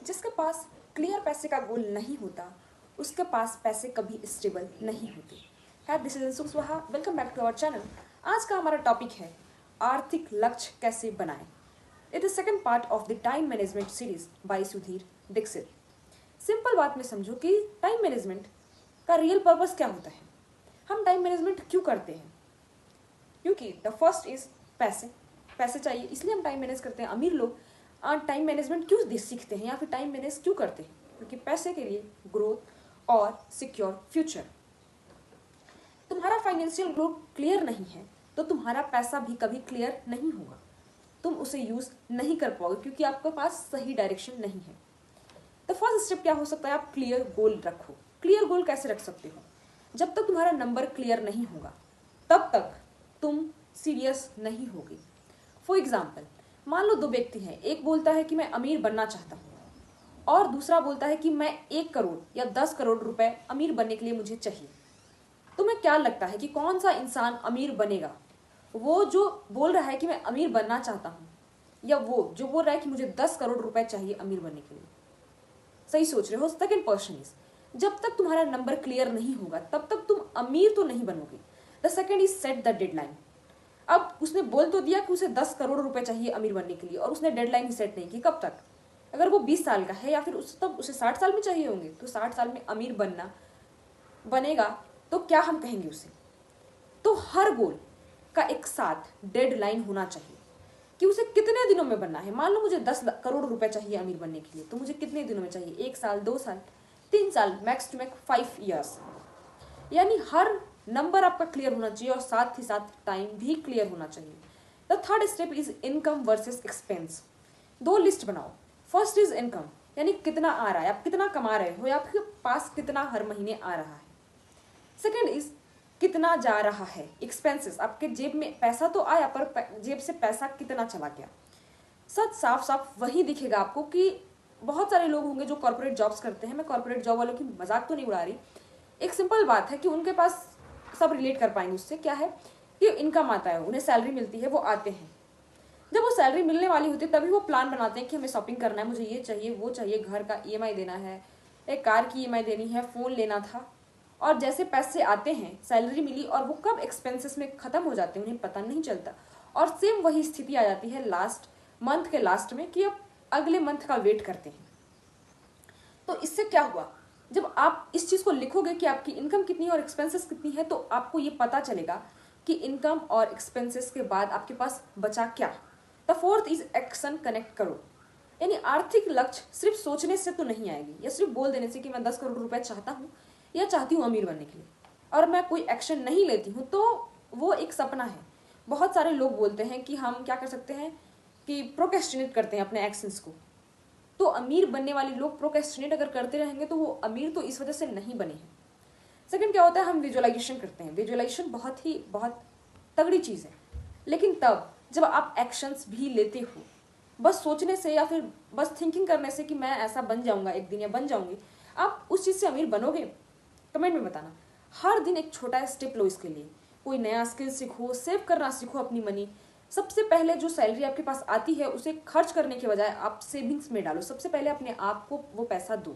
जिसके पास क्लियर पैसे का गोल नहीं होता उसके पास पैसे कभी स्टेबल नहीं होते। है this is Anshu Swaha, welcome back to our channel. आज का हमारा टॉपिक है आर्थिक लक्ष्य कैसे बनाएं। It is second part of the time management series by Sudhir Dixit. Simple बात में समझो कि टाइम मैनेजमेंट का रियल पर्पस क्या होता है। हम टाइम मैनेजमेंट क्यों करते हैं? क्योंकि द फर्स्ट इज पैसे चाहिए, इसलिए हम टाइम मैनेज करते हैं। अमीर लोग टाइम मैनेजमेंट क्यों सीखते हैं या फिर टाइम मैनेज क्यों करते हैं? क्योंकि पैसे के लिए ग्रोथ और सिक्योर फ्यूचर। तुम्हारा फाइनेंशियल ग्रोथ क्लियर नहीं है तो तुम्हारा पैसा भी कभी क्लियर नहीं होगा, तुम उसे यूज नहीं कर पाओगे क्योंकि आपके पास सही डायरेक्शन नहीं है। तो फर्स्ट स्टेप क्या हो सकता है? आप क्लियर गोल रखो। क्लियर गोल कैसे रख सकते हो? जब तक तुम्हारा नंबर क्लियर नहीं होगा तब तक तुम सीरियस नहीं होगे। फॉर एग्जाम्पल, मान लो दो व्यक्ति हैं, एक बोलता है कि मैं अमीर बनना चाहता हूँ और दूसरा बोलता है कि मैं 1 करोड़ या 10 करोड़ रुपए अमीर बनने के लिए मुझे चाहिए। तुम्हें क्या लगता है कि कौन सा इंसान अमीर बनेगा? वो जो बोल रहा है कि मैं अमीर बनना चाहता हूँ या वो जो बोल रहा है कि मुझे 10 करोड़ रुपए चाहिए अमीर बनने के लिए? सही सोच रहे हो। सेकेंड पर्सन इज, जब तक तुम्हारा नंबर क्लियर नहीं होगा तब तक तुम अमीर तो नहीं बनोगे। The second is set the deadline. अब उसने बोल तो दिया कि उसे 10 करोड़ रुपए चाहिए अमीर बनने के लिए और उसने डेडलाइन ही सेट नहीं की। कब तक? अगर वो 20 साल का है या फिर तब उसे 60 साल में चाहिए होंगे तो 60 साल में अमीर बनेगा तो क्या हम कहेंगे उसे? तो हर गोल का एक साथ डेडलाइन होना चाहिए कि उसे कितने दिनों में बनना है। मान लो मुझे 10 करोड़ रुपए चाहिए अमीर बनने के लिए, तो मुझे कितने दिनों में चाहिए? 1 साल, 2 साल, 3 साल, मैक्स टू मैक्स 5 ईयर्स। यानी हर नंबर आपका क्लियर होना चाहिए और साथ ही साथ टाइम भी क्लियर होना चाहिए। The third step is income versus expense. 2 list बनाओ। फर्स्ट इज इनकम, यानी कितना आ रहा है, आप कितना कमा रहे हो या आपके पास कितना हर महीने आ रहा है। सेकेंड इज कितना जा रहा है, एक्सपेंसेस। आपके जेब में पैसा तो आया पर जेब से पैसा कितना चला गया। सच साफ साफ वही दिखेगा आपको कि बहुत सारे लोग होंगे जो कॉर्पोरेट जॉब्स करते हैं। मैं कॉर्पोरेट जॉब वालों की मजाक तो नहीं उड़ा रही, एक सिंपल बात है कि उनके पास सब रिलेट कर पाएंगे उससे। क्या है कि इनकम आता है, उन्हें सैलरी मिलती है, वो आते हैं। जब वो सैलरी मिलने वाली होती है तभी वो प्लान बनाते हैं कि हमें शॉपिंग करना है, मुझे ये चाहिए वो चाहिए, घर का ईएमआई देना है, एक कार की ईएमआई देनी है, फोन लेना था। और जैसे पैसे आते हैं, सैलरी मिली और वो कब एक्सपेंसेस में खत्म हो जाते हैं उन्हें पता नहीं चलता। और सेम वही स्थिति आ जाती है लास्ट मंथ के लास्ट में कि अब अगले मंथ का वेट करते हैं। तो इससे क्या हुआ? जब आप इस चीज को लिखोगे कि आपकी इनकम कितनी है और एक्सपेंसेस कितनी है तो आपको ये पता चलेगा कि इनकम और एक्सपेंसेस के बाद आपके पास बचा क्या। The fourth is action connect करो। यानी आर्थिक लक्ष्य सिर्फ सोचने से तो नहीं आएगी या सिर्फ बोल देने से कि मैं 10 करोड़ रुपए चाहता हूँ या चाहती हूँ अमीर बनने के लिए और मैं कोई एक्शन नहीं लेती हूँ तो वो एक सपना है। बहुत सारे लोग बोलते हैं कि हम क्या कर सकते हैं कि प्रोक्रेस्टिनेट करते हैं अपने एक्शंस को। तो अमीर बनने वाले लोग प्रोक्रेस्टिनेट अगर करते रहेंगे तो वो अमीर तो इस वजह से नहीं बने हैं। सेकंड क्या होता है? हम विजुअलाइजेशन करते हैं। विजुअलाइजेशन बहुत तगड़ी चीज है, लेकिन तब जब आप एक्शंस भी लेते हो। बस सोचने से या फिर बस थिंकिंग करने से कि मैं ऐसा बन जाऊंगा एक दिन या बन जाऊंगी, आप उस चीज से अमीर बनोगे? कमेंट में बताना। हर दिन एक छोटा स्टेप लो इसके लिए। कोई नया स्किल सीखो, सेव करना सीखो अपनी मनी। सबसे पहले जो सैलरी आपके पास आती है उसे खर्च करने के बजाय आप सेविंग्स में डालो। सबसे पहले अपने आप को वो पैसा दो।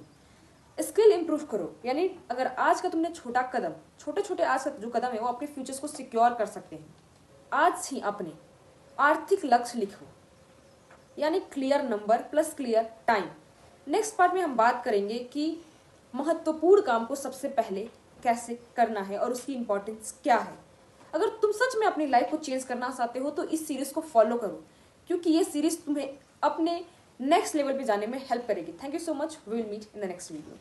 स्किल इंप्रूव करो। यानी अगर आज का तुमने छोटे छोटे आज का जो कदम है वो आपके फ्यूचर्स को सिक्योर कर सकते हैं। आज ही अपने आर्थिक लक्ष्य लिखो, यानी clear number plus clear time. Next part में हम बात करेंगे कि महत्वपूर्ण काम को सबसे पहले कैसे करना है और उसकी इंपॉर्टेंस क्या है। अगर तुम सच में अपनी लाइफ को चेंज करना चाहते हो तो इस सीरीज को फॉलो करो, क्योंकि ये सीरीज तुम्हें अपने नेक्स्ट लेवल पे जाने में हेल्प करेगी। Thank you so much. We will meet in the next video.